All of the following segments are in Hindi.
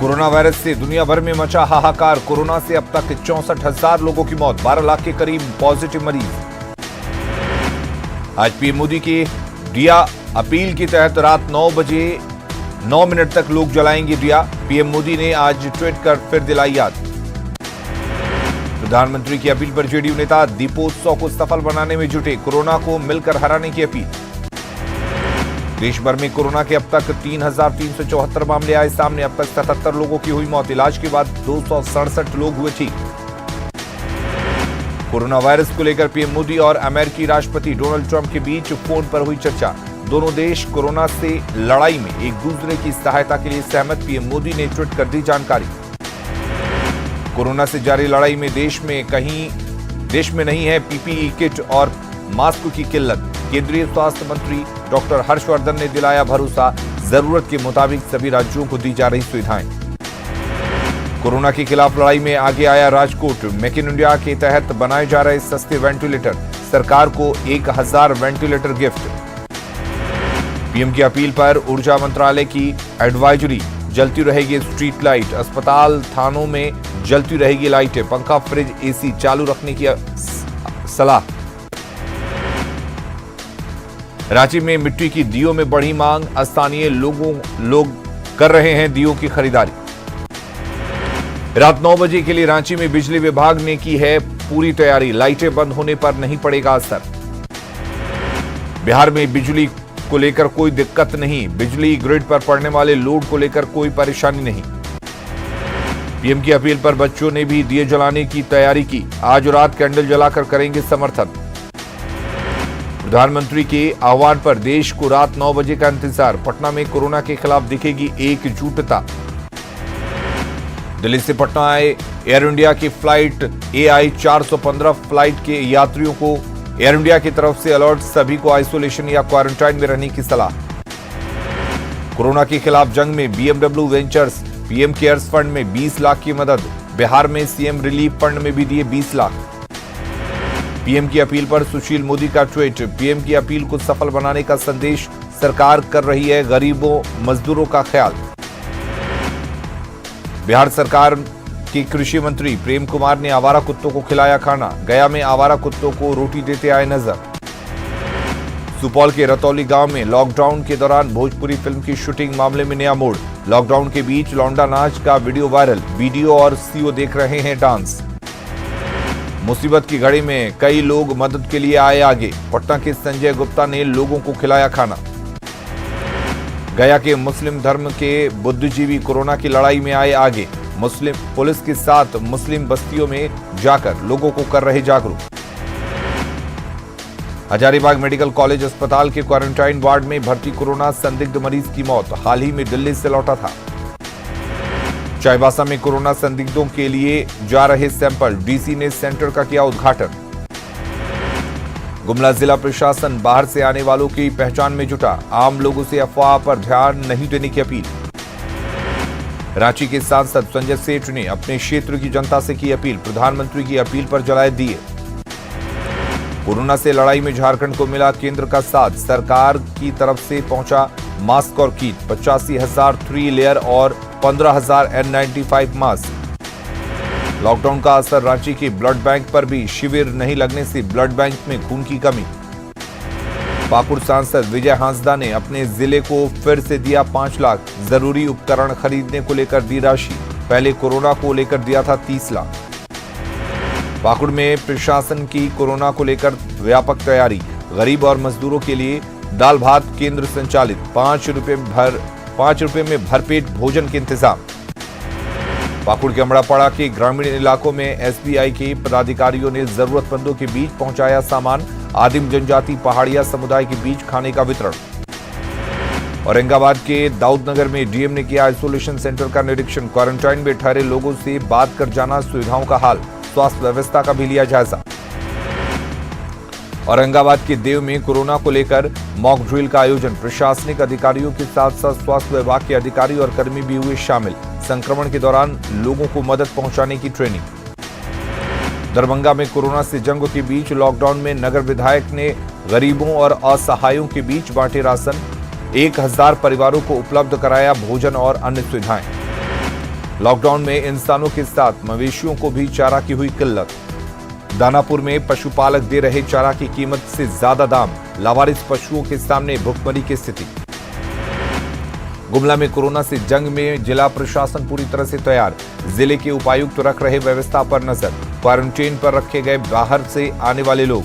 कोरोना वायरस से दुनिया भर में मचा हाहाकार। कोरोना से अब तक 64,000 लोगों की मौत, 12 लाख के करीब पॉजिटिव मरीज। आज पीएम मोदी की दिया अपील के तहत रात 9 बजे 9 मिनट तक लोग जलाएंगे दिया। पीएम मोदी ने आज ट्वीट कर फिर दिलाई याद। प्रधानमंत्री की अपील पर जेडीयू नेता दीपोत्सव को सफल बनाने में जुटे, कोरोना को मिलकर हराने की अपील। देश भर में कोरोना के अब तक 3,374 मामले आए सामने। अब तक 77 लोगों की हुई मौत। इलाज के बाद 267 लोग हुए ठीक। कोरोना वायरस को लेकर पीएम मोदी और अमेरिकी राष्ट्रपति डोनाल्ड ट्रंप के बीच फोन पर हुई चर्चा। दोनों देश कोरोना से लड़ाई में एक दूसरे की सहायता के लिए सहमत। पीएम मोदी ने ट्वीट कर दी जानकारी। कोरोना से जारी लड़ाई में देश में नहीं है पीपीई किट और मास्क की किल्लत। केंद्रीय स्वास्थ्य मंत्री डॉक्टर हर्षवर्धन ने दिलाया भरोसा, जरूरत के मुताबिक सभी राज्यों को दी जा रही सुविधाएं। कोरोना के खिलाफ लड़ाई में आगे आया राजकोट। मेक इन इंडिया के तहत बनाए जा रहे सस्ते वेंटिलेटर, सरकार को 1000 वेंटिलेटर गिफ्ट। पीएम की अपील पर ऊर्जा मंत्रालय की एडवाइजरी, जलती रहेगी स्ट्रीट लाइट। अस्पताल थानों में जलती रहेगी लाइटें। पंखा, फ्रिज, एसी चालू रखने की सलाह। रांची में मिट्टी की दियों में बढ़ी मांग। स्थानीय लोग कर रहे हैं दियों की खरीदारी। रात 9 बजे के लिए रांची में बिजली विभाग ने की है पूरी तैयारी। लाइटें बंद होने पर नहीं पड़ेगा असर। बिहार में बिजली को लेकर कोई दिक्कत नहीं। बिजली ग्रिड पर पड़ने वाले लोड को लेकर कोई परेशानी नहीं। पीएम की अपील पर बच्चों ने भी दिए जलाने की तैयारी की। आज रात कैंडल जलाकर करेंगे समर्थन। प्रधानमंत्री के आह्वान पर देश को रात 9 बजे का इंतजार। पटना में कोरोना के खिलाफ दिखेगी एकजुटता। दिल्ली से पटना आए एयर इंडिया की फ्लाइट AI 415 फ्लाइट के यात्रियों को एयर इंडिया की तरफ से अलर्ट। सभी को आइसोलेशन या क्वारंटाइन में रहने की सलाह। कोरोना के खिलाफ जंग में BMW ventures PM cares fund में 20 लाख की मदद। बिहार में सीएम रिलीफ फंड में भी दिए 20 लाख। पीएम की अपील पर सुशील मोदी का ट्वीट। पीएम की अपील को सफल बनाने का संदेश, सरकार कर रही है गरीबों मजदूरों का ख्याल। बिहार सरकार के कृषि मंत्री प्रेम कुमार ने आवारा कुत्तों को खिलाया खाना। गया में आवारा कुत्तों को रोटी देते आए नजर। सुपौल के रतौली गांव में लॉकडाउन के दौरान भोजपुरी फिल्म की शूटिंग, मामले में नया मोड़। लॉकडाउन के बीच लौंडा नाच का वीडियो वायरल। वीडियो और सीओ देख रहे हैं डांस। मुसीबत की घड़ी में कई लोग मदद के लिए आए आगे। पटना के संजय गुप्ता ने लोगों को खिलाया खाना। गया के मुस्लिम धर्म के बुद्धिजीवी कोरोना की लड़ाई में आए आगे। मुस्लिम पुलिस के साथ मुस्लिम बस्तियों में जाकर लोगों को कर रहे जागरूक। हजारीबाग मेडिकल कॉलेज अस्पताल के क्वारंटाइन वार्ड में भर्ती कोरोना संदिग्ध मरीज की मौत। हाल ही में दिल्ली से लौटा था। चाईबासा में कोरोना संदिग्धों के लिए जा रहे सैंपल। डीसी ने सेंटर का किया उद्घाटन। गुमला जिला प्रशासन बाहर से आने वालों की पहचान में जुटा। आम लोगों से अफवाह पर ध्यान नहीं देने की अपील। रांची के सांसद संजय सेठ ने अपने क्षेत्र की जनता से की अपील। प्रधानमंत्री की अपील पर जलाए दिए। कोरोना से लड़ाई में झारखंड को मिला केंद्र का साथ। सरकार की तरफ से पहुंचा मास्क और किट। 85,000 3 लेयर और 15,000 N95 मास्क। लॉकडाउन का असर रांची के ब्लड बैंक पर भी। शिविर नहीं लगने से ब्लड बैंक में खून की कमी। पाकुड़ सांसद विजय हांसदा ने अपने जिले को फिर से दिया 5 लाख। जरूरी उपकरण खरीदने को लेकर दी राशि। पहले कोरोना को लेकर दिया था 30 लाख। पाकुड़ में प्रशासन की कोरोना को लेकर व्यापक तैयारी। गरीब और मजदूरों के लिए दाल भात केंद्र संचालित। 5 रुपए में भरपेट भोजन के इंतजाम। पाकुड़ के अमड़ापाड़ा के ग्रामीण इलाकों में एसबीआई के पदाधिकारियों ने जरूरतमंदों के बीच पहुंचाया सामान। आदिम जनजाति पहाड़िया समुदाय के बीच खाने का वितरण। औरंगाबाद के दाऊदनगर में डीएम ने किया आइसोलेशन सेंटर का निरीक्षण। क्वारंटाइन में ठहरे लोगों से बात कर जाना सुविधाओं का हाल। स्वास्थ्य व्यवस्था का भी लिया जायजा। औरंगाबाद के देव में कोरोना को लेकर मॉक ड्रिल का आयोजन। प्रशासनिक अधिकारियों के साथ साथ स्वास्थ्य विभाग के अधिकारी और कर्मी भी हुए शामिल। संक्रमण के दौरान लोगों को मदद पहुंचाने की ट्रेनिंग। दरभंगा में कोरोना से जंग के बीच लॉकडाउन में नगर विधायक ने गरीबों और असहायों के बीच बांटे राशन। 1000 परिवारों को उपलब्ध कराया भोजन और अन्य सुविधाएं। लॉकडाउन में इंसानों के साथ मवेशियों को भी चारा की हुई किल्लत। दानापुर में पशुपालक दे रहे चारा की कीमत से ज्यादा दाम, लावारिस पशुओं के सामने भुखमरी की स्थिति। गुमला में कोरोना से जंग में जिला प्रशासन पूरी तरह से तैयार, जिले के उपायुक्त रख रहे व्यवस्था पर नजर, क्वारंटीन पर रखे गए बाहर से आने वाले लोग।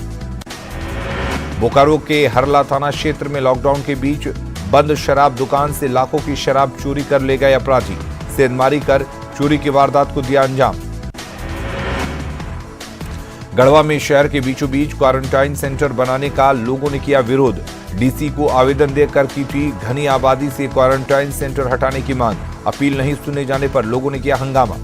बोकारो के हरला थाना क्षेत्र में लॉकडाउन के बीच बंद शराब दुकान से लाखों की शराब चोरी कर ले गए अपराधी, सेंधमारी कर चोरी की वारदात को दिया अंजाम। गढ़वा में शहर के बीचों बीच क्वारंटाइन सेंटर बनाने का लोगों ने किया विरोध, डीसी को आवेदन देकर की थी घनी आबादी से क्वारंटाइन सेंटर हटाने की मांग, अपील नहीं सुने जाने पर लोगों ने किया हंगामा।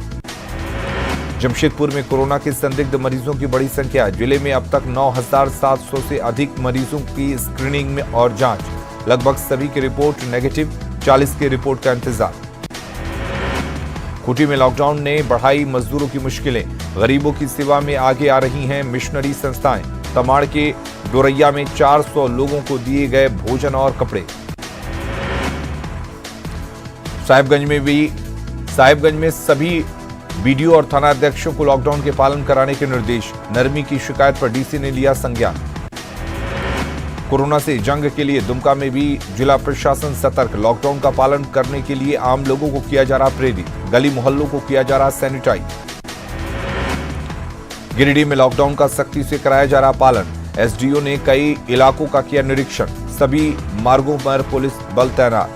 जमशेदपुर में कोरोना के संदिग्ध मरीजों की बड़ी संख्या, जिले में अब तक 9,700 से अधिक मरीजों की स्क्रीनिंग में और जांच, लगभग सभी की रिपोर्ट नेगेटिव, 40 की रिपोर्ट का इंतजार। खूंटी में लॉकडाउन ने बढ़ाई मजदूरों की मुश्किलें, गरीबों की सेवा में आगे आ रही हैं मिशनरी संस्थाएं। तमाड़ के डोरैया में 400 लोगों को दिए गए भोजन और कपड़े। साहिबगंज में सभी बीडीओ और थानाध्यक्षों को लॉकडाउन के पालन कराने के निर्देश, नरमी की शिकायत पर डीसी ने लिया संज्ञान। कोरोना से जंग के लिए दुमका में भी जिला प्रशासन सतर्क, लॉकडाउन का पालन करने के लिए आम लोगों को किया जा रहा प्रेरित, गली मोहल्लों को किया जा रहा सैनिटाइज। गिरिडीह में लॉकडाउन का सख्ती से कराया जा रहा पालन, एसडीओ ने कई इलाकों का किया निरीक्षण, सभी मार्गों पर पुलिस बल तैनात।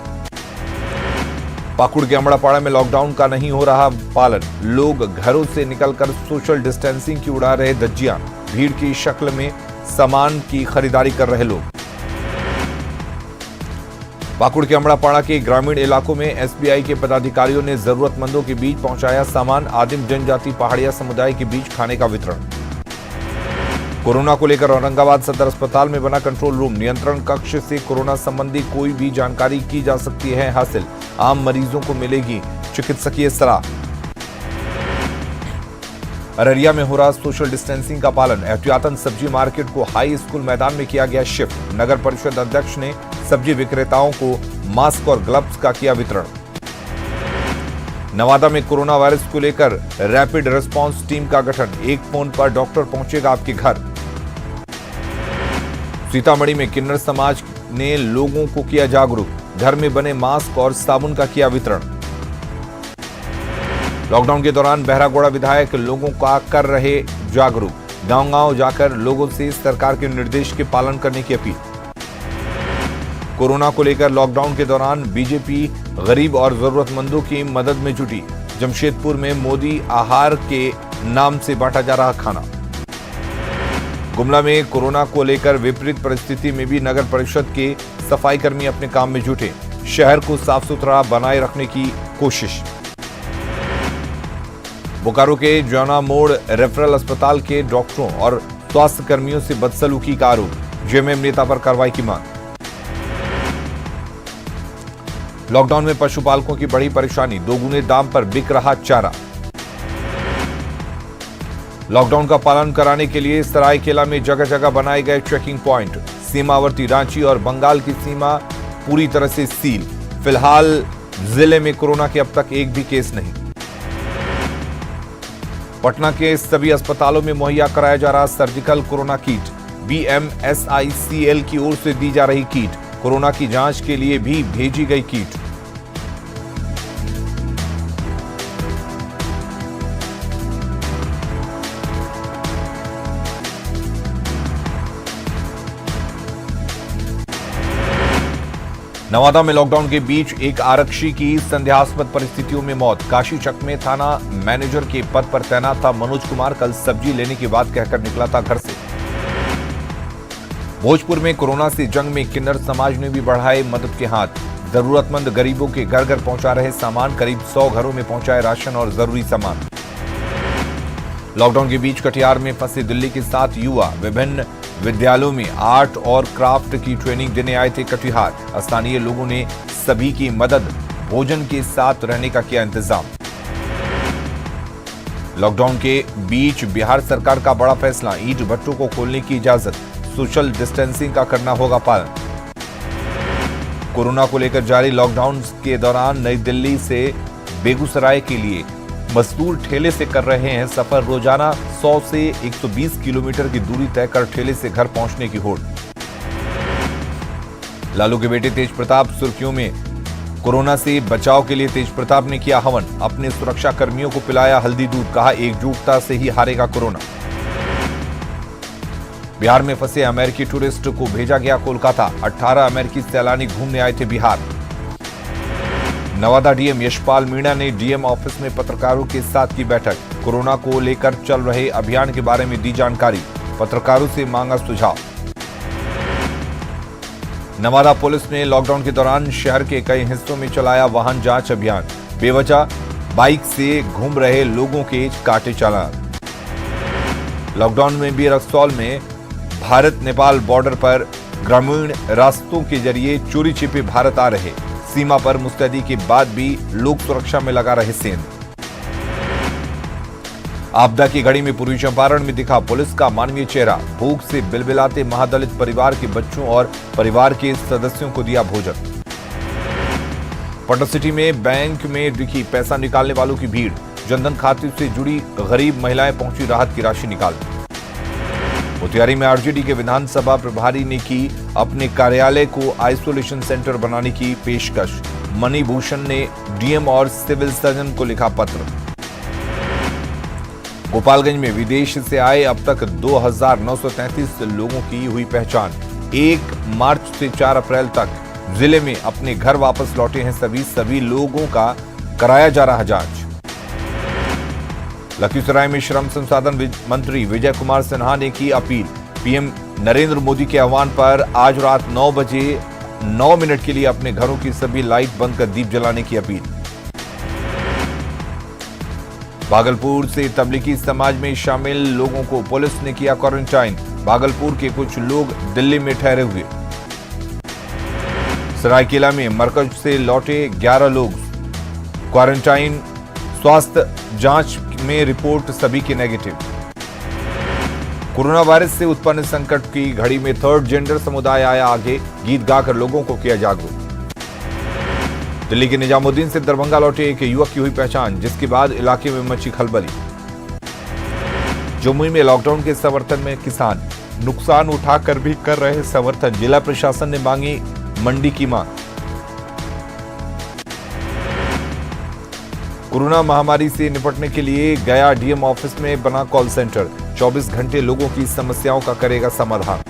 पाकुड़ के अमड़ापाड़ा में लॉकडाउन का नहीं हो रहा पालन, लोग घरों से निकलकर सोशल डिस्टेंसिंग की उड़ा रहे धज्जियां, भीड़ की शक्ल में सामान की खरीदारी कर रहे लोग। पाकुड़ के अमड़ापाड़ा के ग्रामीण इलाकों में एसबीआई के पदाधिकारियों ने जरूरतमंदों के बीच पहुंचाया सामान, आदिम जनजाति पहाड़िया समुदाय के बीच खाने का वितरण। कोरोना को लेकर औरंगाबाद सदर अस्पताल में बना कंट्रोल रूम, नियंत्रण कक्ष से कोरोना संबंधी कोई भी जानकारी की जा सकती है हासिल, आम मरीजों को मिलेगी चिकित्सकीय सलाह। अररिया में हो रहा सोशल डिस्टेंसिंग का पालन, एहतियातन सब्जी मार्केट को हाई स्कूल मैदान में किया गया शिफ्ट, नगर परिषद अध्यक्ष ने सब्जी विक्रेताओं को मास्क और ग्लव्स का किया वितरण। नवादा में कोरोना वायरस को लेकर रैपिड रिस्पांस टीम का गठन, एक फोन पर डॉक्टर पहुंचेगा आपके घर। सीतामढ़ी में किन्नर समाज ने लोगों को किया जागरूक, घर में बने मास्क और साबुन का किया वितरण। लॉकडाउन के दौरान बहरागोड़ा विधायक लोगों का कर रहे जागरूक, गांव-गांव जाकर लोगों से सरकार के निर्देश के पालन करने की अपील। कोरोना को लेकर लॉकडाउन के दौरान बीजेपी गरीब और जरूरतमंदों की मदद में जुटी, जमशेदपुर में मोदी आहार के नाम से बांटा जा रहा खाना। गुमला में कोरोना को लेकर विपरीत परिस्थिति में भी नगर परिषद के सफाई कर्मी अपने काम में जुटे, शहर को साफ सुथरा बनाए रखने की कोशिश। बोकारो के जौना मोड़ रेफरल अस्पताल के डॉक्टरों और स्वास्थ्य कर्मियों से बदसलूकी का आरोप, जेएमएम नेता पर कार्रवाई की मांग। लॉकडाउन में पशुपालकों की बड़ी परेशानी, दोगुने दाम पर बिक रहा चारा। लॉकडाउन का पालन कराने के लिए सरायकेला में जगह जगह बनाए गए चेकिंग पॉइंट, सीमावर्ती रांची और बंगाल की सीमा पूरी तरह से सील। फिलहाल जिले में कोरोना के अब तक एक भी केस नहीं। पटना के सभी अस्पतालों में मुहैया कराया जा रहा सर्जिकल कोरोना किट, बीएमएसआईसीएल की ओर से दी जा रही किट, कोरोना की जांच के लिए भी भेजी गई किट। नवादा में लॉकडाउन के बीच एक आरक्षी की संदेहास्पद परिस्थितियों में मौत, काशीचक में थाना मैनेजर के पद पर तैनात था मनोज कुमार, कल सब्जी लेने की बात कहकर निकला था घर से। भोजपुर में कोरोना से जंग में किन्नर समाज ने भी बढ़ाए मदद के हाथ, जरूरतमंद गरीबों के घर घर पहुंचा रहे सामान, करीब 100 घरों में पहुंचाए राशन और जरूरी सामान। लॉकडाउन के बीच कटिहार में फंसे दिल्ली के 7 युवा विभिन्न विद्यालयों में आर्ट और क्राफ्ट की ट्रेनिंग देने आए थे कटिहार, स्थानीय लोगों ने सभी की मदद, भोजन के साथ रहने का किया इंतजाम। लॉकडाउन के बीच बिहार सरकार का बड़ा फैसला, ईंट भट्टों को खोलने की इजाजत, सोशल डिस्टेंसिंग का करना होगा पालन। कोरोना को लेकर जारी लॉकडाउन के दौरान नई दिल्ली से बेगूसराय के लिए मजदूर ठेले से कर रहे हैं सफर। रोजाना 100 से 120 किलोमीटर की दूरी तय कर ठेले से घर पहुंचने की होड़। लालू के बेटे तेज प्रताप सुर्खियों में। कोरोना से बचाव के लिए तेज प्रताप ने किया हवन। अपने सुरक्षा कर्मियों को पिलाया हल्दी दूध। कहा, एकजुटता से ही हारेगा कोरोना। बिहार में फंसे अमेरिकी टूरिस्ट को भेजा गया कोलकाता। 18 अमेरिकी सैलानी घूमने आए थे बिहार। नवादा डीएम यशपाल मीणा ने डीएम ऑफिस में पत्रकारों के साथ की बैठक। कोरोना को लेकर चल रहे अभियान के बारे में दी जानकारी। पत्रकारों से मांगा सुझाव। नवादा पुलिस ने लॉकडाउन के दौरान शहर के कई हिस्सों में चलाया वाहन जांच अभियान। बेवजह बाइक से घूम रहे लोगों के काटे चालान। लॉकडाउन में भी रक्सौल में भारत नेपाल बॉर्डर पर ग्रामीण रास्तों के जरिए चोरी छिपे भारत आ रहे। सीमा पर मुस्तैदी के बाद भी लोक सुरक्षा में लगा रहे सेना। आपदा की घड़ी में पूर्वी चंपारण में दिखा पुलिस का मानवीय चेहरा। भूख से बिलबिलाते महादलित परिवार के बच्चों और परिवार के सदस्यों को दिया भोजन। पटना सिटी में बैंक में दिखी पैसा निकालने वालों की भीड़। जनधन खाते से जुड़ी गरीब महिलाएं पहुंची राहत की राशि निकालने। मोतिहारी में आरजेडी के विधानसभा प्रभारी ने की अपने कार्यालय को आइसोलेशन सेंटर बनाने की पेशकश। मणिभूषण ने डीएम और सिविल सर्जन को लिखा पत्र। गोपालगंज में विदेश से आए अब तक 2,933 लोगों की हुई पहचान। 1 मार्च से 4 अप्रैल तक जिले में अपने घर वापस लौटे हैं सभी लोगों का कराया जा रहा जांच। लखीसराय में श्रम संसाधन मंत्री विजय कुमार सिन्हा ने की अपील। पीएम नरेंद्र मोदी के आह्वान पर आज रात 9 बजे 9 मिनट के लिए अपने घरों की सभी लाइट बंद कर दीप जलाने की अपील। भागलपुर से तबलीगी समाज में शामिल लोगों को पुलिस ने किया क्वारंटाइन। भागलपुर के कुछ लोग दिल्ली में ठहरे हुए। सरायकेला में मरकज से लौटे 11 लोग क्वारंटाइन। स्वास्थ्य जांच में रिपोर्ट सभी की नेगेटिव। कोरोना वायरस से उत्पन्न संकट की घड़ी में थर्ड जेंडर समुदाय आया आगे। गीत गाकर लोगों को किया जागरूक। दिल्ली के निजामुद्दीन से दरभंगा लौटे एक युवक की हुई पहचान, जिसके बाद इलाके में मची खलबली। जमुई में लॉकडाउन के समर्थन में किसान नुकसान उठाकर भी कर रहे समर्थन। जिला प्रशासन ने मांगी मंडी की मांग। कोरोना महामारी से निपटने के लिए गया डीएम ऑफिस में बना कॉल सेंटर। 24 घंटे लोगों की समस्याओं का करेगा समाधान।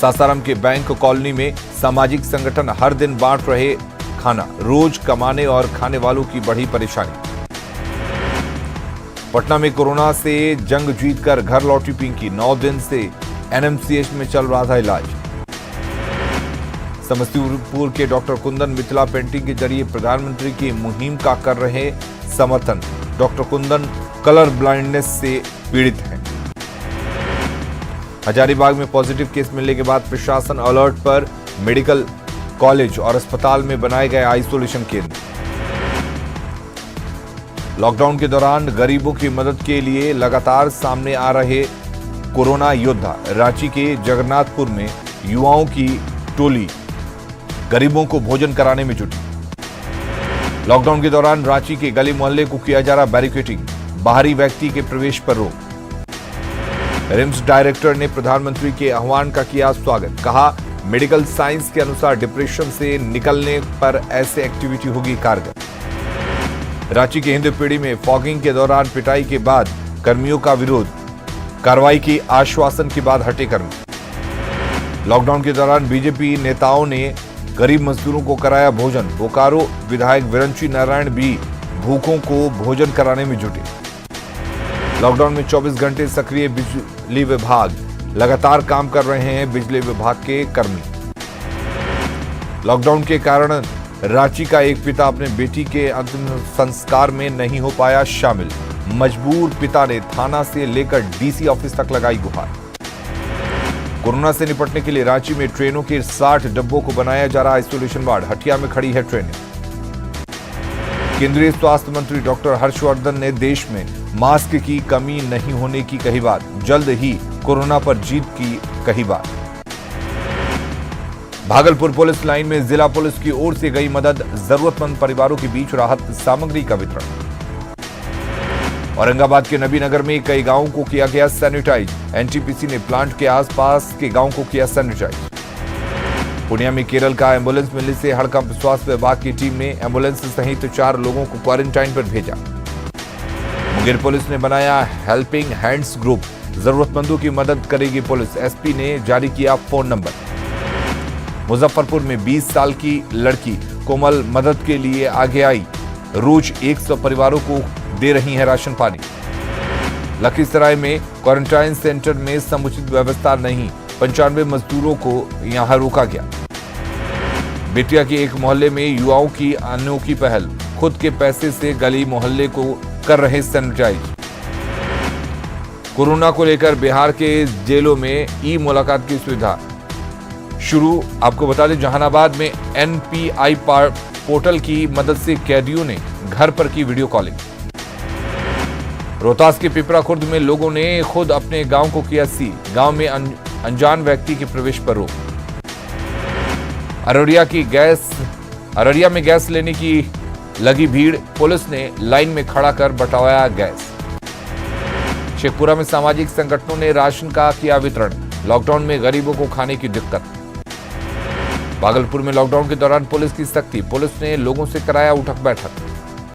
सासाराम के बैंक कॉलोनी में सामाजिक संगठन हर दिन बांट रहे खाना। रोज कमाने और खाने वालों की बढ़ी परेशानी। पटना में कोरोना से जंग जीतकर घर लौटी पिंकी। 9 दिन से एनएमसीएच में चल रहा था इलाज। समस्तीपुर के डॉक्टर कुंदन मिथिला पेंटिंग के जरिए प्रधानमंत्री की मुहिम का कर रहे समर्थन। डॉक्टर कुंदन कलर ब्लाइंडनेस से पीड़ित हैं। हजारीबाग में पॉजिटिव केस मिलने के बाद प्रशासन अलर्ट पर। मेडिकल कॉलेज और अस्पताल में बनाए गए आइसोलेशन केंद्र। लॉकडाउन के दौरान गरीबों की मदद के लिए लगातार सामने आ रहे कोरोना योद्धा। रांची के जगन्नाथपुर में युवाओं की टोली गरीबों को भोजन कराने में जुटी। लॉकडाउन के दौरान रांची के गली मोहल्ले को किया जा रहा बैरिकेडिंग। बाहरी व्यक्ति के प्रवेश पर रोक। रिम्स डायरेक्टर ने प्रधानमंत्री के आह्वान का किया स्वागत। कहा, मेडिकल साइंस के अनुसार डिप्रेशन से निकलने पर ऐसे एक्टिविटी होगी कारगर। रांची के हिंदपीढ़ी में फॉगिंग के दौरान पिटाई के बाद कर्मियों का विरोध। कार्रवाई की आश्वासन के बाद हटे कर्मी। लॉकडाउन के दौरान बीजेपी नेताओं ने गरीब मजदूरों को कराया भोजन। बोकारो विधायक विरंची नारायण भी भूखों को भोजन कराने में जुटे। लॉकडाउन में 24 घंटे सक्रिय बिजली विभाग। लगातार काम कर रहे हैं बिजली विभाग के कर्मी। लॉकडाउन के कारण रांची का एक पिता अपने बेटी के अंतिम संस्कार में नहीं हो पाया शामिल। मजबूर पिता ने थाना से लेकर डीसी ऑफिस तक लगाई गुहार। कोरोना से निपटने के लिए रांची में ट्रेनों के 60 डब्बों को बनाया जा रहा आइसोलेशन वार्ड। हटिया में खड़ी है ट्रेनें। केंद्रीय स्वास्थ्य मंत्री डॉक्टर हर्षवर्धन ने देश में मास्क की कमी नहीं होने की कही बात। जल्द ही कोरोना पर जीत की कही बात। भागलपुर पुलिस लाइन में जिला पुलिस की ओर से गई मदद, जरूरतमंद परिवारों के बीच राहत सामग्री का वितरण। औरंगाबाद के नबीनगर में कई गांवों को किया गया सैनिटाइज, एनटीपीसी ने प्लांट के आसपास के गांवों को किया सैनिटाइज। पूर्णिया में केरल का एम्बुलेंस मिलने से हड़कंप, स्वास्थ्य विभाग की टीम ने एम्बुलेंस सहित 4 लोगों को क्वारंटाइन पर भेजा। मुंगेर पुलिस ने बनाया हेल्पिंग हैंड्स ग्रुप, जरूरतमंदों की मदद करेगी पुलिस, एसपी ने जारी किया फोन नंबर। मुजफ्फरपुर में 20 साल की लड़की कोमल मदद के लिए आगे आई, रोज 100 परिवारों को दे रही है राशन पानी। लखीसराय में क्वारंटाइन सेंटर में समुचित व्यवस्था नहीं, 95 मजदूरों को यहां रोका गया। बेटिया के एक मोहल्ले में युवाओं की अनोखी पहल, खुद के पैसे से गली मोहल्ले को कर रहे सैनिटाइज। कोरोना को लेकर बिहार के जेलों में ई मुलाकात की सुविधा शुरू। आपको बता दें, जहानाबाद में एनपीआई पोर्टल की मदद से कैदियों ने घर पर की वीडियो कॉलिंग। रोहतास के पिपरा खुर्द में लोगों ने खुद अपने गांव को किया सील, गांव में अनजान व्यक्ति के प्रवेश पर रोक। अररिया में गैस लेने की लगी भीड़, पुलिस ने लाइन में खड़ा कर बंटवाया गैस। शेखपुरा में सामाजिक संगठनों ने राशन का किया वितरण, लॉकडाउन में गरीबों को खाने की दिक्कत। भागलपुर में लॉकडाउन के दौरान पुलिस की सख्ती, पुलिस ने लोगों से कराया उठक बैठक।